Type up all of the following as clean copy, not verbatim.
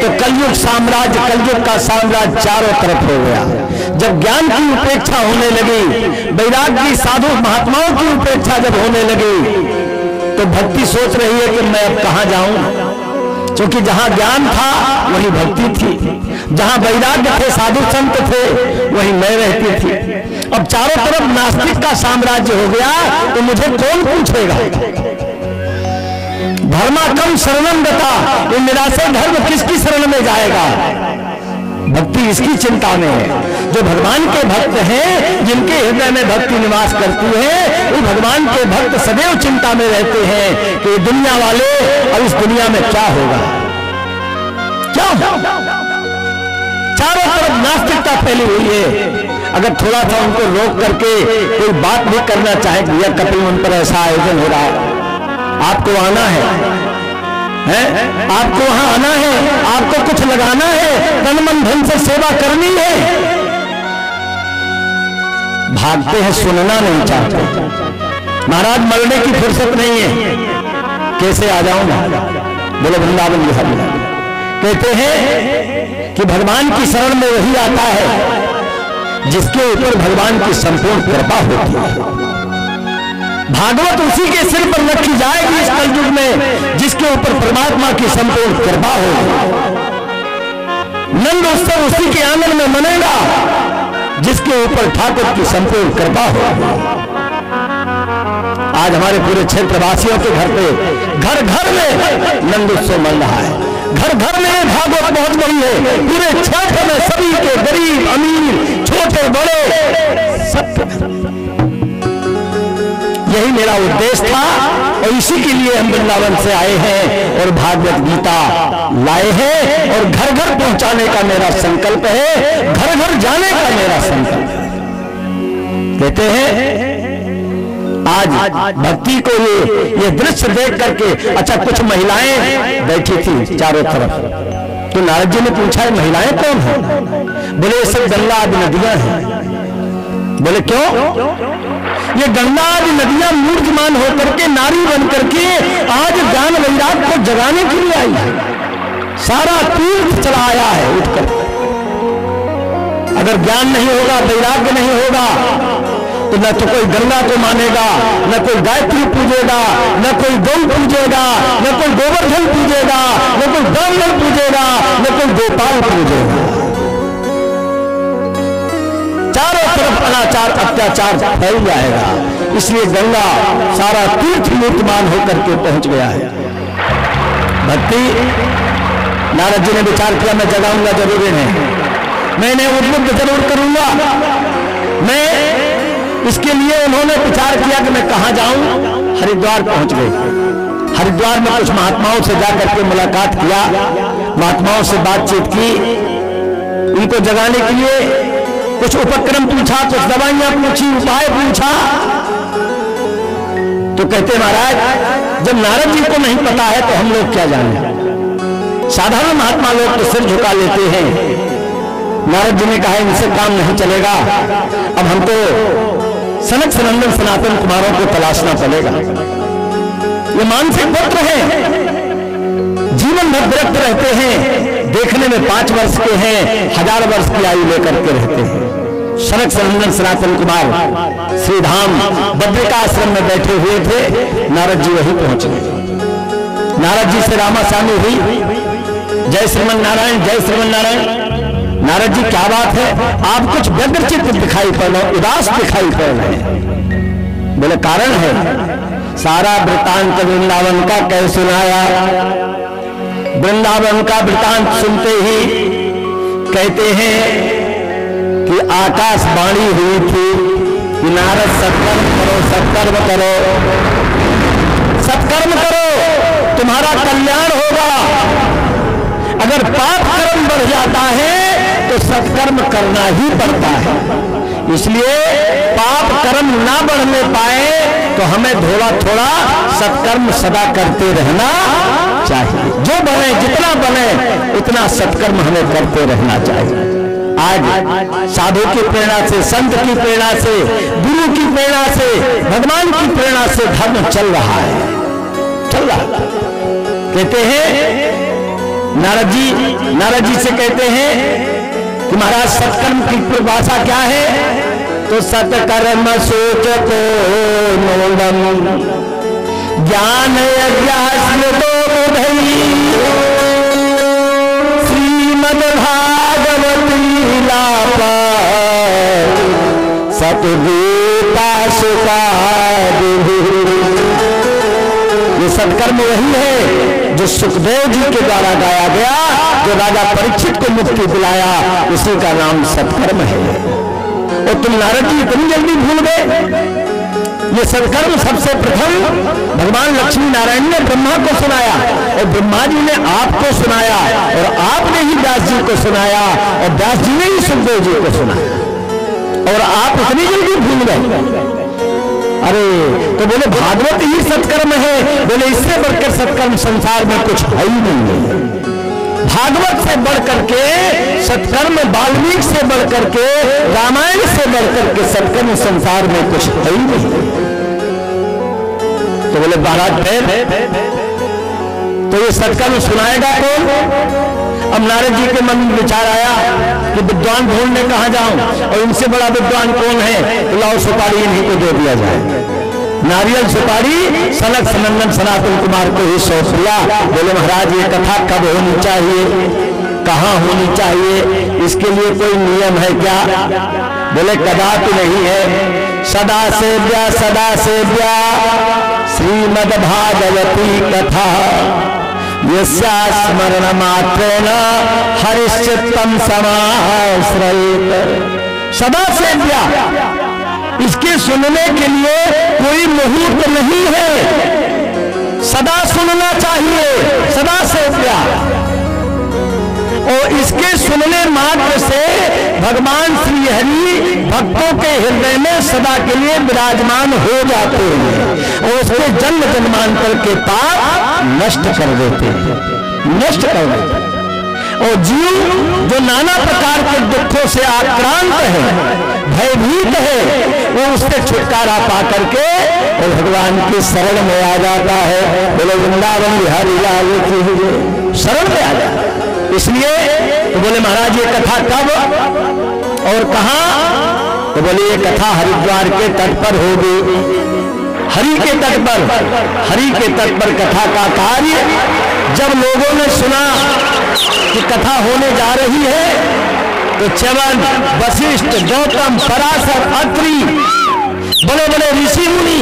तो कलयुग साम्राज्य, कलयुग का साम्राज्य चारों तरफ हो गया। जब ज्ञान की उपेक्षा होने लगी, वैराग्य की, साधु महात्माओं की उपेक्षा जब होने लगी, तो भक्ति सोच रही है कि मैं अब कहां जाऊं, क्योंकि जहां ज्ञान था वहीं भक्ति थी, जहां वैराग्य थे, साधु संत थे, वहीं मैं रहती थी। अब चारों तरफ नास्तिक का साम्राज्य हो गया, तो मुझे कौन पूछेगा? धर्माकम शरणम गता, ये निराशय धर्म किसकी शरण में जाएगा? भक्ति इसकी चिंता में है। जो भगवान के भक्त हैं, जिनके हृदय में भक्ति निवास करती है, वो भगवान के भक्त सदैव चिंता में रहते हैं कि दुनिया वाले अब इस दुनिया में क्या होगा, क्या होगा? चारों तरफ नास्तिकता फैली हुई है। अगर थोड़ा सा उनको रोक करके कोई बात भी करना चाहे, भैया कपिल मुनि पर ऐसा आयोजन हो रहा है, आपको आना है, आपको वहां आना है, आपको कुछ लगाना है, तन मन धन से सेवा करनी है, भागते हैं, सुनना नहीं चाहते। महाराज मरने की फुर्सत नहीं है, कैसे आ जाऊंगा? बोले वृंदावन बिहारी। कहते हैं कि भगवान की शरण में वही आता है जिसके ऊपर भगवान की संपूर्ण कृपा होती है। भागवत उसी के सिर पर रखी जाएगी इस कलयुग में जिसके ऊपर परमात्मा की संपूर्ण कृपा होगी। नंद उत्सव उसी के आंगन में मनेगा जिसके ऊपर ठाकुर की संपूर्ण कृपा होगी। आज हमारे पूरे क्षेत्रवासियों के घर पे घर घर में नंद उत्सव मन रहा है, घर घर में भागवत पहुंच गई है। पूरे क्षेत्र में सभी के, गरीब अमीर, छोटे बड़े, सब। यही मेरा उद्देश्य था और इसी के लिए हम वृंदावन से आए हैं और भागवत गीता लाए हैं और घर घर पहुंचाने का मेरा संकल्प है, घर घर जाने का मेरा संकल्प है। कहते हैं आज भक्ति को ये दृश्य देख करके, अच्छा कुछ महिलाएं बैठी थी चारों तरफ, तो नारद जी ने पूछा है महिलाएं कौन है? बोले ये सब गंगा आदि नदियां हैं। बोले क्यों? ये गंगा आदि नदियां मूर्तिमान होकर के, नारी बन करके आज ज्ञान वैराग को जगाने के लिए आई है। सारा तीर्थ चला आया है उठकर। अगर ज्ञान नहीं होगा, वैराग्य नहीं होगा, तो न तो कोई गंगा को मानेगा, न कोई गायत्री पूजेगा, न कोई गौ पूजेगा, न कोई गोवर्धन पूजेगा, न कोई ब्राह्मण पूजेगा, न कोई गोपाल पूजेगा। चारों तरफ अनाचार अत्याचार फैल जाएगा। इसलिए गंगा सारा तीर्थ मूर्तिमान होकर के पहुंच गया है। भक्ति, नारद जी ने विचार किया मैं जगाऊंगा जरूर है, मैंने उद्बुद्ध जरूर करूंगा। मैं इसके लिए उन्होंने विचार किया कि मैं कहां जाऊं। हरिद्वार पहुंच गए। हरिद्वार में कुछ महात्माओं से जाकर के मुलाकात किया, महात्माओं से बातचीत की, उनको जगाने के लिए कुछ उपक्रम पूछा, कुछ दवाइयां पूछी, उपाय पूछा। तो कहते महाराज जब नारद जी को नहीं पता है तो हम लोग क्या जाने। साधारण महात्मा लोग तो सिर झुका लेते हैं। नारद जी ने कहा इनसे काम नहीं चलेगा, अब हमको सनक सनंदन सनातन कुमारों को तलाशना पड़ेगा। ये मानसिक पुत्र हैं, जीवन भर विरक्त रहते हैं, देखने में 5 वर्ष के हैं, 1000 वर्ष की आयु लेकर के रहते हैं। सनक सनंदन सनातन कुमार श्रीधाम बद्रिकाश्रम में बैठे हुए थे, नारद जी वहीं पहुंच गए। नारद जी से रामासामी हुई, जय श्रीमन नारायण, जय श्रीमन नारायण। नारद जी क्या बात है, आप कुछ व्यग्रचित्त दिखाई पड़ रहे, उदास दिखाई पड़ रहे हैं। बोले कारण है, सारा वृतांत वृंदावन का कह सुनाया। वृंदावन का वृतांत सुनते ही कहते हैं कि आकाशवाणी हुई थी कि नारद सत्कर्म करो, सत्कर्म करो, सत्कर्म करो, तुम्हारा कल्याण होगा। अगर पाप कर्म बढ़ जाता है तो सत्कर्म करना ही पड़ता है। इसलिए पाप कर्म ना बढ़ने पाए तो हमें थोड़ा थोड़ा सत्कर्म सदा करते रहना चाहिए। जो बने, जितना बने उतना सत्कर्म हमें करते रहना चाहिए। आज साधु की प्रेरणा से, संत की प्रेरणा से, गुरु की प्रेरणा से, भगवान की प्रेरणा से धर्म चल रहा है, चल रहा। कहते हैं नारद जी से कहते हैं कि महाराज सत्कर्म की परिभाषा क्या है? तो सत्कर्म सोचतो नूनम ज्ञान यज्ञास्मृतो बुधई श्रीमद्भागवती लापा सतगीता सुखादि। ये सत्कर्म वही है जो सुखदेव जी के द्वारा गाया गया, जो राजा परीक्षित को मुक्ति दिलाया, उसी का नाम सत्कर्म है। और तुम नारद जी इतनी जल्दी भूल गए? ये सत्कर्म सबसे प्रथम भगवान लक्ष्मी नारायण ने ब्रह्मा को सुनाया और ब्रह्मा जी ने आपको सुनाया और आपने ही व्यास जी को सुनाया और व्यास जी ने ही सुखदेव जी को सुनाया और आप इतनी जल्दी भूल गए। अरे तो बोले भागवत ही सत्कर्म है। बोले इससे बढ़कर सत्कर्म संसार में कुछ है ही नहीं है। भागवत से बढ़कर के सत्कर्म, वाल्मीकि से बढ़कर के, रामायण से बढ़कर के सत्कर्म संसार में कुछ है ही नहीं। तो बोले महाराज तो ये सत्कर्म सुनाएगा कौन? अब नारद जी के मन में विचार आया कि विद्वान ढूंढने कहां जाऊं और इनसे बड़ा विद्वान कौन है? तो लाओ सुपारी इन्हीं को दे दिया जाए। नारियल सुपारी सनक सनंदन सनातन कुमार को ही सौंप दिया। बोले महाराज ये कथा कब होनी चाहिए, कहाँ होनी चाहिए, इसके लिए कोई नियम है क्या? बोले कदापि नहीं है। सदा सेव्या श्रीमद्भागवती कथा यस्या स्मरण मात्रेण हरिश्चित्तम समाश्रयेत। सदा सेव्या, इसके सुनने के लिए कोई मुहूर्त नहीं है, सदा सुनना चाहिए, सदा सेव्या। और इसके सुनने मात्र से भगवान श्री हरि भक्तों के हृदय में सदा के लिए विराजमान हो जाते हैं और उसके जन्म जन्मांतर के पाप नष्ट कर देते हैं, नष्ट कर देते हैं। और जीव जो नाना प्रकार के दुखों से आक्रांत है, भयभीत है, वो उससे छुटकारा पा करके और भगवान की शरण में आ जाता है। बोले वृंदावन बिहारी लाल की शरण में आ जाता है। इसलिए तो बोले महाराज ये कथा कब और कहां? तो बोले ये कथा हरिद्वार के तट पर होगी। हरि के तट पर, हरि के तट पर कथा का कार्य। जब लोगों ने सुना कि कथा होने जा रही है तो च्यवन, वशिष्ठ, गौतम, पराशर, अत्रि, बड़े बड़े ऋषि मुनि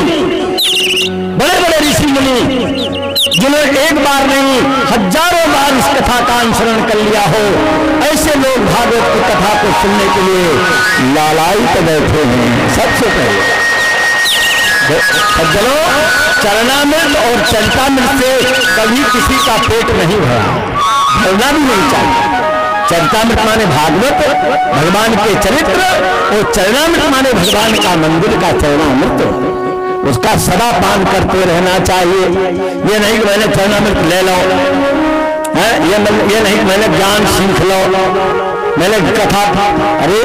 जिन्होंने एक बार नहीं हजारों बार इस कथा का अनुसरण कर लिया हो, ऐसे लोग भागवत की कथा को सुनने के लिए लालायित बैठे हैं। सबसे पहले सज्जनों, चरणामृत और चरितामृत से कभी किसी का पेट नहीं भरा, भरना भी नहीं चाहिए। चरितामृत माने भागवत, भगवान के चरित्र, और चरणामृत माने भगवान का मंदिर का चरणामृत, उसका सदा पान करते रहना चाहिए। ये नहीं कि मैंने चरणामृत ले लो, ये नहीं कि मैंने ज्ञान सीख लो, मैंने कथा। अरे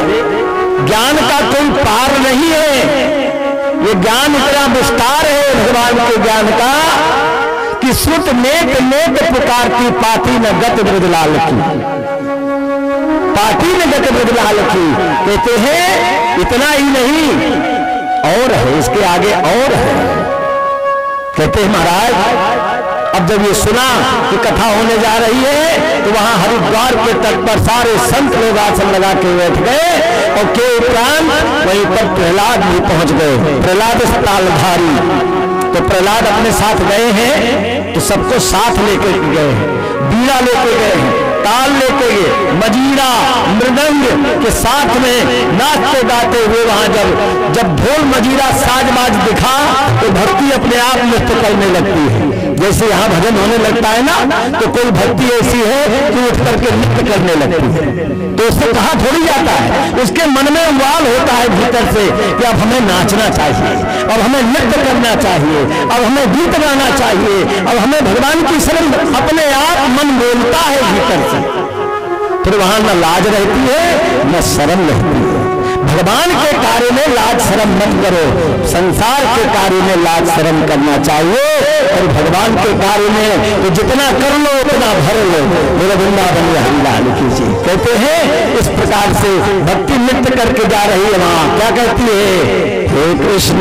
ज्ञान का कोई पार नहीं है, ये ज्ञान इतना विस्तार है भगवान के ज्ञान का कि श्रुत नेक नेक पुकारती पाती न गत ब्रजलाल की, पाती न गत ब्रजलाल की। कहते हैं इतना ही नहीं और है, इसके आगे और है। कहते हैं महाराज अब जब ये सुना कि कथा होने जा रही है तो वहां हरिद्वार के तट पर सारे संत लोग आसन लगा के बैठ गए और के उपरांत वहीं पर प्रहलाद भी पहुंच गए। प्रहलाद तालधारी, तो प्रहलाद अपने साथ गए हैं तो सबको साथ लेकर गए हैं, बीड़ा लेके गए हैं, ताल लेके गए, मजीरा मृदंग के साथ में नाचते गाते हुए वहां जब ढोल मजीरा साजबाज दिखा तो भक्ति अपने आप नृत्य करने लगती है। जैसे यहाँ भजन होने लगता है ना, तो कोई भक्ति ऐसी है कि उठ करके नृत्य करने लगती है। तो उससे कहा थोड़ी जाता है, उसके मन में उबाल होता है भीतर से कि अब हमें नाचना चाहिए, अब हमें नृत्य करना चाहिए, अब हमें गीत गाना चाहिए, अब हमें भगवान की शरण। अपने आप मन बोलता है भीतर से। फिर वहां न लाज रहती है न शर्म रहती है। भगवान के कार्य में लाज शर्म मत करो, संसार के कार्य में लाज शर्म करना चाहिए। और भगवान के कार्य में तो जितना कर लो उतना भर लो। मेरे वृंदावन में हरिलाल कीजिए। कहते हैं इस प्रकार से भक्ति नृत्य करके जा रही है। वहां क्या कहती है, हे कृष्ण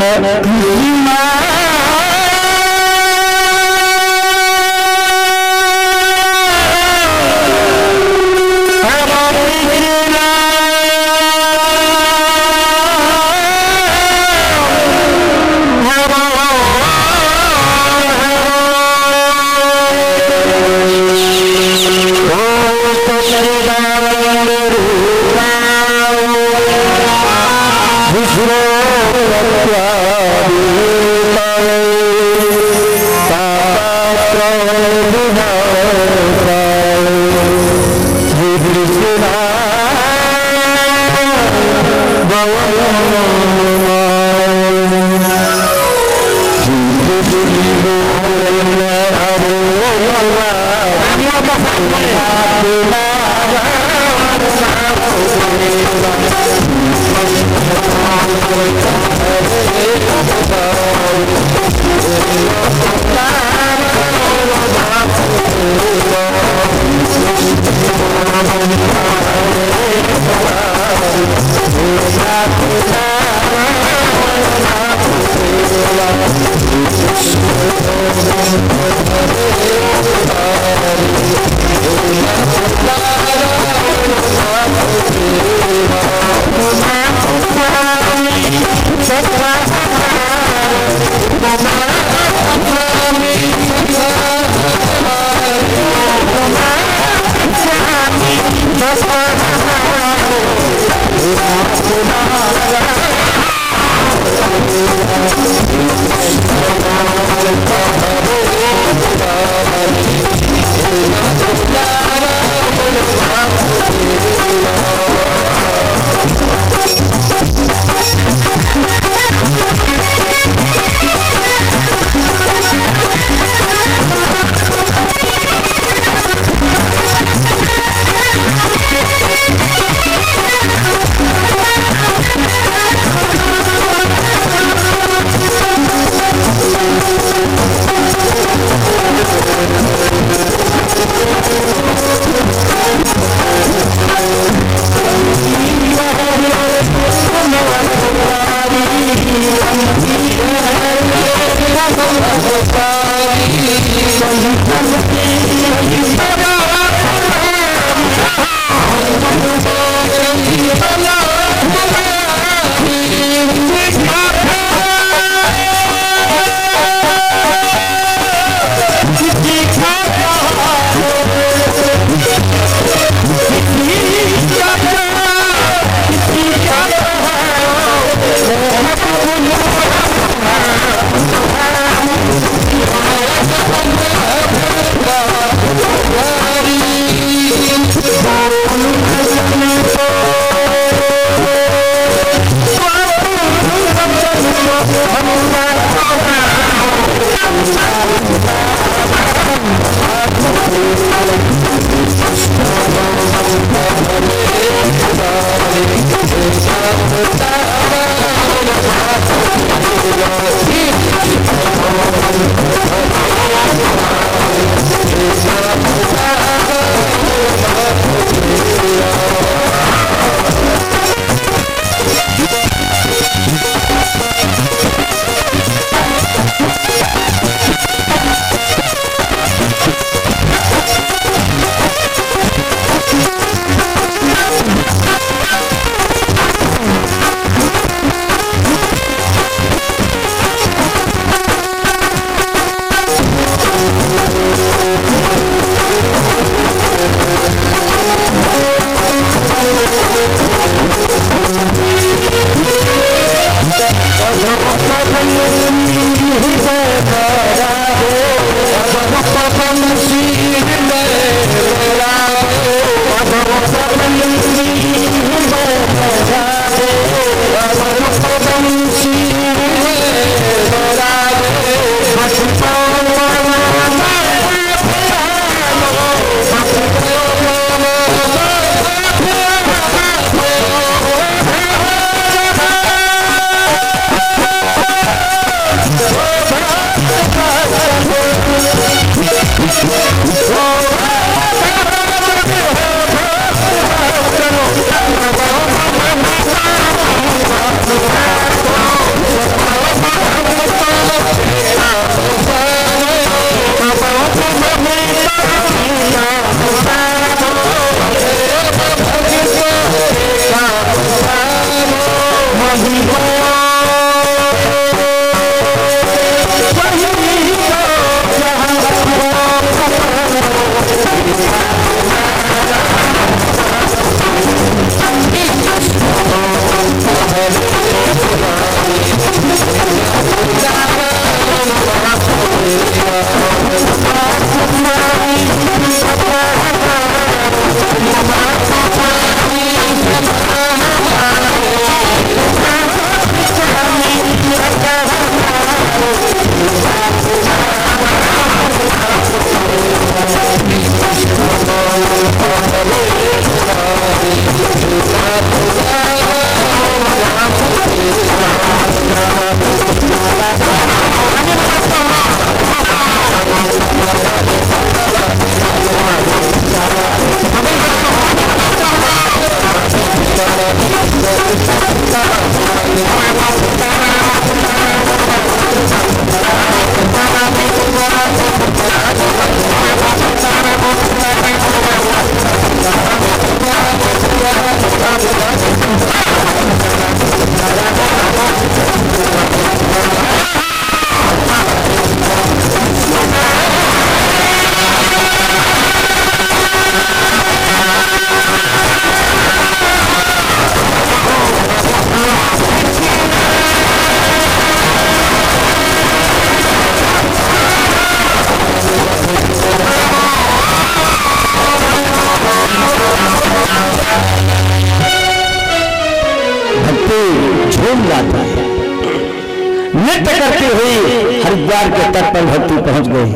नृत्य करती हुई हरिद्वार के तट पर भक्ति पहुंच गई।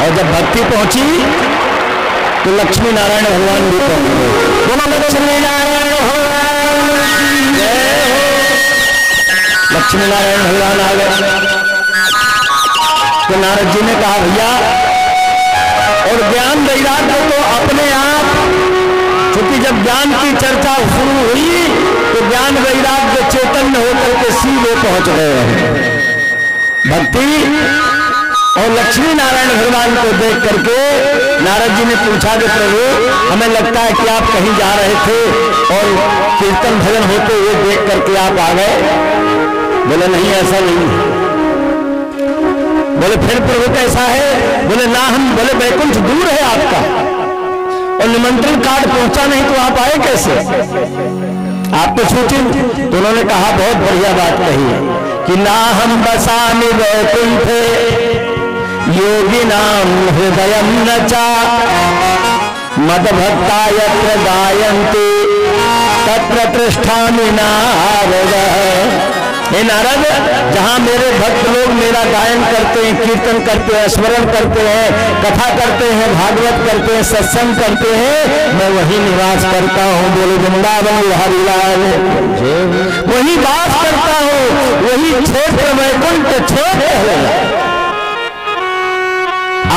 और जब भक्ति पहुंची तो लक्ष्मी नारायण भगवान भी पहुंच गए। बोलो लक्ष्मी नारायण भगवान जय हो। लक्ष्मी नारायण भगवान आ गए तो नारद जी ने कहा भैया, और ज्ञान वैराग्य तो अपने आप, क्योंकि जब ज्ञान की चर्चा शुरू हुई तो ज्ञान वैराग्य चैतन्य होकर के सीधे पहुंच गए हैं। भक्ति और लक्ष्मी नारायण भगवान को देख करके नारद जी ने पूछा कि प्रभु, हमें लगता है कि आप कहीं जा रहे थे और कीर्तन भजन होते हुए देख करके आप आ गए। बोले नहीं, ऐसा नहीं है। बोले फिर प्रभु कैसा है? बोले ना, हम बोले वैकुंठ दूर है आपका और निमंत्रण कार्ड पहुंचा नहीं तो आप आए कैसे? आप तो सोचिए। तो उन्होंने कहा बहुत बढ़िया बात कही है कि ना हम बसामि वैकुंठे योगी नाम हृदय नचा मद भक्ता यत्र गायन्ति तत्र तिष्ठामि नारद। हे नारद, जहां मेरे भक्त लोग मेरा गायन करते हैं, कीर्तन करते हैं, स्मरण करते हैं, कथा करते हैं, भागवत करते हैं, सत्संग करते हैं, मैं वही निवास करता हूँ। बोले वृंदावन बिहारी लाल, वही वास करता हूँ, वही क्षेत्र वैकुंठ क्षेत्र है।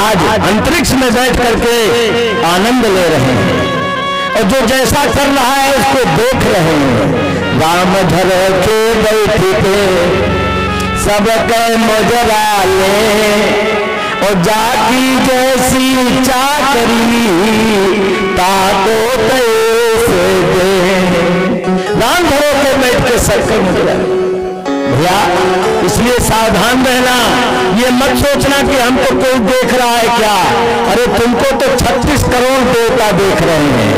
आज अंतरिक्ष में बैठ करके आनंद ले रहे हैं और जो जैसा कर रहा है उसको देख रहे हैं। राम धर के बैठे सब कह मुजरा ले और जाकी जैसी चाकरी ताको कैसे दे। राम धरो के बैठ के सब कह मुजरा भैया, इसलिए सावधान रहना। ये मत सोचना कि हमको कोई देख रहा है क्या। अरे तुमको तो 36 करोड़ देवता देख रहे हैं,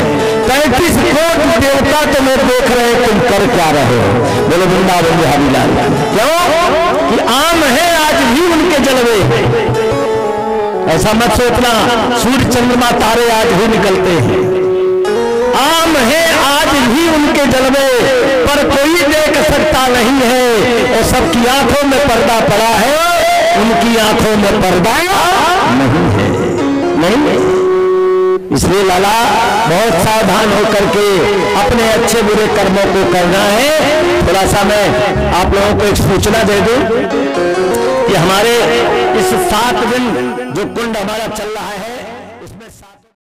35 करोड़ देवता तुम्हें देख रहे हैं, तुम कर क्या रहे हो? बोलो वृंदावन बिहारी लाल। क्यों कि आम है आज भी उनके जलवे, ऐसा मत सोचना। सूर्य चंद्रमा तारे आज भी निकलते हैं, आम है आज भी उनके जलवे, पर कोई देख सकता नहीं है। और सबकी आंखों में पर्दा पड़ा है, उनकी आंखों में पर्दा नहीं है, नहीं। इसलिए लाला बहुत सावधान होकर के अपने अच्छे बुरे कर्मों को करना है। थोड़ा सा मैं आप लोगों को एक सूचना दे दूं कि हमारे इस 7 दिन जो कुंड हमारा चल रहा है